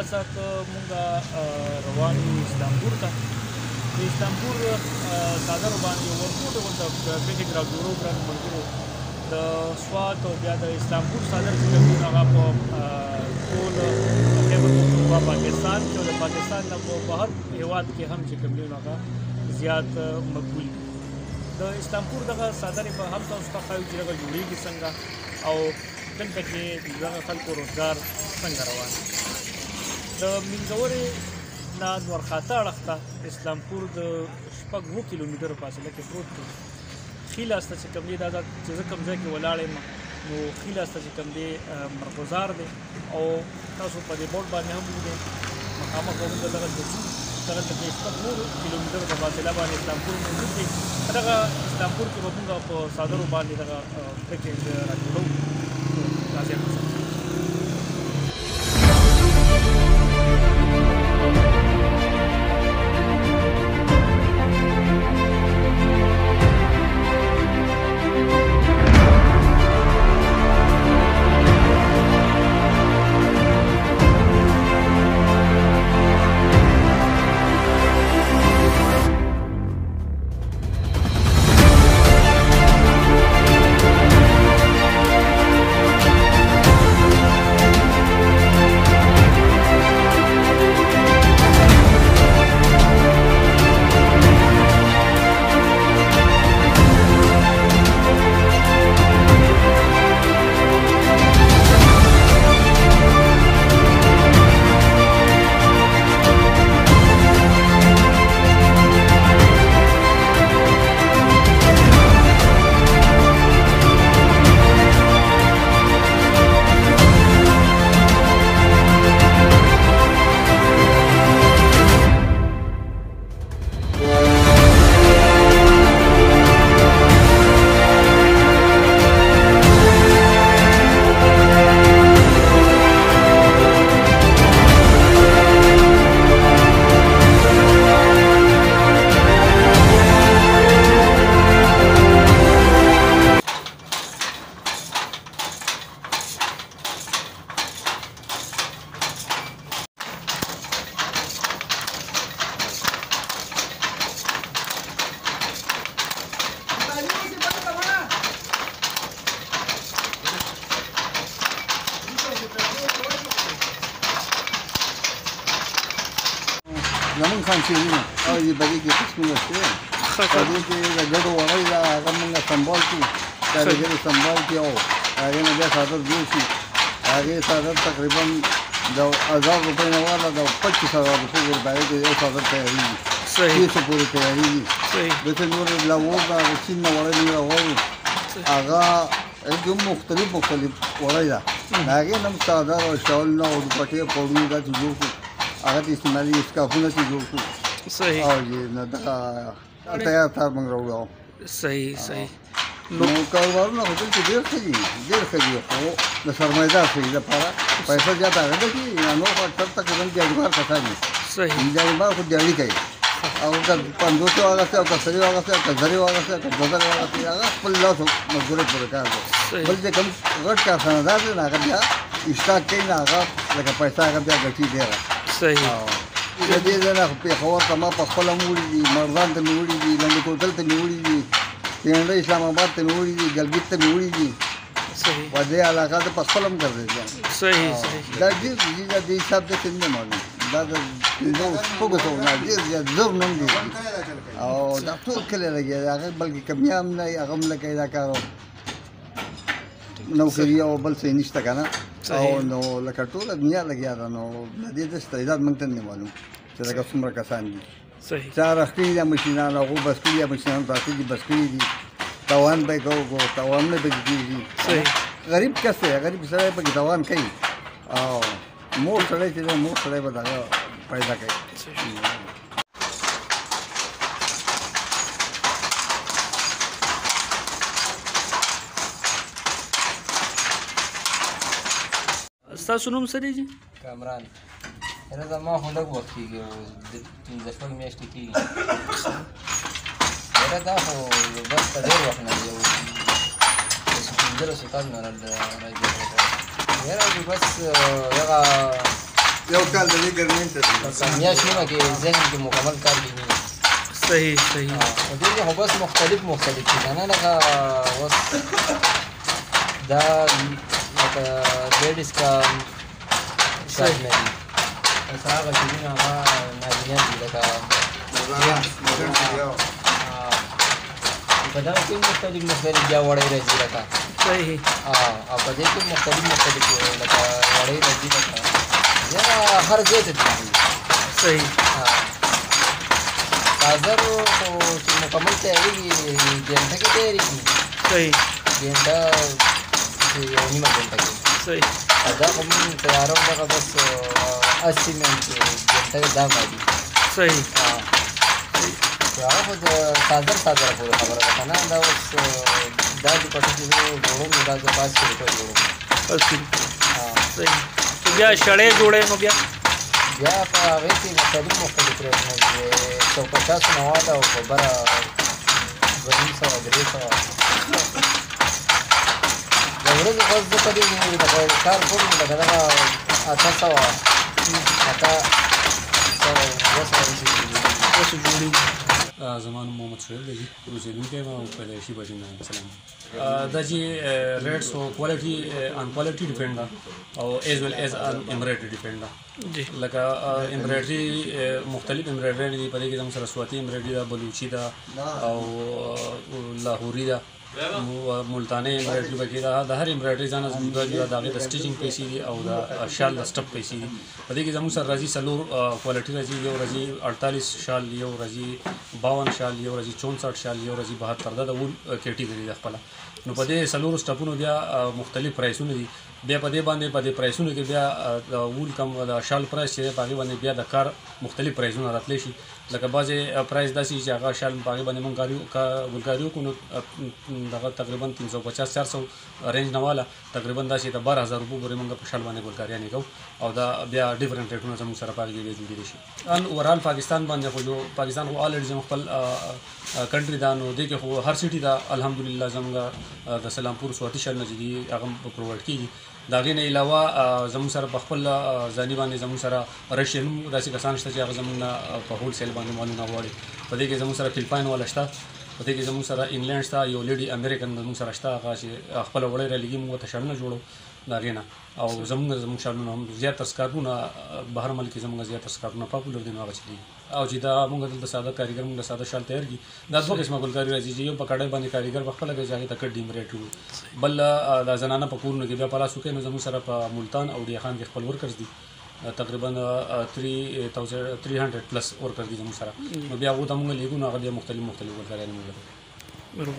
اساسا که مونږ روان یو استانبول ته د استانبول څادر باندې ورکوټ غونډه پیټې راجوړو ګران ملګرو د سوات او بیا د استانبول څادر چې کوم هغه په ټول خیبر پختونخوا پاکستان کې او د پاکستان نه په بهر هیواد کې هم چې کوم هغه زیات مقبول د استانبول دغه څادر په هم تاسو ته ښایو چې هغه جوړېږي څنګه او دلته کې دغه خلکو روزګار څنګه روان د منځورې نه نورخاته اړخ ته اسلامپور د شپږ 7 کیلومترو فاصله کې پروت دی ښي لاس ته چې کوم دی دا چې زه کوم ځای کې ولاړ یم نو ښي لاس ته چې کوم دی مرغزار دی او تاسو په دې بورډ باندې هم وګورئ مخامخ به موږ دغه ته ځو دغلته کې شپږ 9 کیلومترو په فاصله باندې اسلامپور موجود دی دغه اسلامپور کې به موږ په څادرو باندې دغه پیکیج راجوړو راځئ زمون خان شیرینه او دې بګي کې قسمونه شته په دې کې د ګډو وړي دا هغه موږ سمبال کړو دا د ګډو سمبال کې او هغه نه بیا څادر جوړ شي هغه څادر تقریبا د 1000 روپۍ نه والا د 25000 روپۍ ور باندې کې یو څادر تیارېږي صحیح څه پورې تیارېږي صحیح دته نور لا و دا چین نه وړي نه وړي هغه یو مختلف وړي دا هغه نم څادر او شال نه او پټي پړونی دا جوړ شي هغه د استعمالي اسکافونه چې جوړ کړو صحیح او یې نه دا تیار تار موږ راوړو صحیح نو کاروبارونه هوټل کې ډېر ښه دي خو د سرمایدار سړي لپاره پیسې زیاته هغه دي نو په تقریبا دیاربار کسان دي صحیح دیاربار خو دیاري کوي او که 500 واغسته او که 100 واغسته او که 1000 واغسته او که 2000 واغسته هغه خپل لاس مزدوري پوره کار دی بل چې کوم غټ کارخانه‌دار دی هغه بیا اشتراک کوي هغه لکه پیسې هغه بیا ګټي ډېره صحیح د دې نه په خبر کما په خپل موړي دي مردان ته موړي دي لنډ کوتل ته موړي دي پیند اسلام آباد ته موړي دي ګلګت ته موړي دي صحیح و دې علاقه ته په خپل هم کوي صحیح دا دې حساب ته څنګه معلوم دا د نو فوکس او نه دې زور نوم دي او دا ټول کله لګي هغه بلکې کمیام نه هغه هم لکه دا کارو نوکری او بل څه نشته کنه او نو لکه ټول دنیا لګیا ده نو د دې استعداد موږ ته نه معلوم چې دا څومره کسان دي صحیح چار اخلي د ماشینان او بس کړي ماشینان پاتې دي بس کړي دي توان به کو توان نه بګیږي صحیح غریب کسه غریب سره په توان کوي او مور سره چې مور سره به دا پیدا کوي تاسو نوم څه دی جی کامران دا زما خو لږ وخت کېږي د شپږ میاشتې کېږي دا خو بس په ډېر وخت نه یو 15 کال نه راځي بس هغه یو کال د دې ګرمۍ ته میاشتونه کې ذهن کې مکمل کار کوي. صحیح صحیح. دې کې خو بس مختلف دي که نه لکه اوس دا لکه لیډیز کا شاید نه دي اوس هغه چیزونه هغه نارینه دي لکه په دغه کې مختلف بیا وړۍ راځي لکه صحیح. او په دې کې مختلف لکه وړۍ راځي لکه بیا هر ځای ته ځي. صحیح. گازر خو چې مکمل تیارېږي ګنټه کې تیارېږي. صحیح. ګنټه یو نیمه ګنټه کې. صحیح. دا خو موږ تیارو دغه بس 80 منټ ګنټه کې دا مالي. صحیح. هغه خو د څادر پورې خبره ده که نه. دا اوس دا چې پټو چې زه جوړوم نو دا زه 5 روپۍ جوړوم. صحیح. بیا شړۍ جوړې نو بیا په هغې کې مختلف ریټونه دي. 150 مواد او په بره 200 300 د ورځې خو زه په دې کار کوم لکه دغه 800 جوړېږي. زما نوم محمد شعیب دی اوسېدونکی یم او پیدایشي بچی یم. سلام. دا چې ریټس او کوالټي ان کوالټي ډیپینډ ده او ایز ویل ایز ان امبرایډري ډیپینډ ده. لکه امبرایډري مختلف امبرایډري دي. په دې کې زموږ سره سواتي امبرایډري ده، بلوچي ده او لاهوري ده، ملتاني امبرایډري پکې ده. د هر امبرایډري ځانه جدا جدا د هغې د سټیچنګ پیسې دي او د شال د سټپ پیسې دي. په دې کې زموږ سره راځي 4 کوالټي راځي. یو راځي 48 شال، یو راځي 52 شال، یو راځي 64 شال، یو راځي 72. دا د وول کیټګري ده خپله. نو په دې 4 سټپونو بیا مختلف پرایسونه دي. بیا په دې باندې په دې پرایسونو کې بیا د وول کم د شال پرایس چې په هغې باندې بیا د کار مختلف پرایسونه راتلی شي. لکه بعضې پرایس داسې چې هغه شال په هغې باندې موږ ګلکاري وکړو نو دغه تقریبا 350-400 رینج نه واله تقریبا داسې د 12000 روپو پورې موږ په شال باندې ګلکاریانې کوو او دا بیا ډیفرنٹ ریټونه زموږ سره په هغې کې جوړېدلی شي. ان اوورال پاکستان باندې خو جو پاکستان خو الریډي زموږ خپل کنټري ده نو دې کې خو هر سیټي ده الحمدلله زموږ د سلامپور سواتي شال نه چې دي هغه پرووایډ کېږي. د هغې نه علاوه زموږ سره په خپل ځاني باندې زموږ سره رشین داسې کسان شته چې هغه زموږ نه په هول سیل باندې مالونه غواړي. په دې کې زموږ سره فلپاین والا شته، په دې کې زموږ سره انګلینډ شته، یو لیډي امریکن زموږ سره شته هغه چې خپله وړۍ رالیږي موږ ورته شالونه جوړو د هغې نه. او زموږ شالونه هم زیاتره سکارپونه بهر ملک کې زموږ زیاتره سکارپونه پاپولر دي نو هغه چې دي. او چې دا موږ دلته ساده کاریګر موږ ساده شال تیار کړي. دا 2 قسمه ګلکاري راځي چې یو په کډۍ باندې کاریګر په خپله کوي چې هغې ته کټ ډیمریټ وي. بل دا زنانه په کورونو کې بیا په لاسو کوي. نو زموږ سره په ملتان او ډیا خان کې خپل ورکرز دي تقریبا 300 پلس ورکرز دي زموږ سره. نو بیا هغو ته موږ لیږو نو هغه بیا مختلف ګلکاریانې موږ لرو.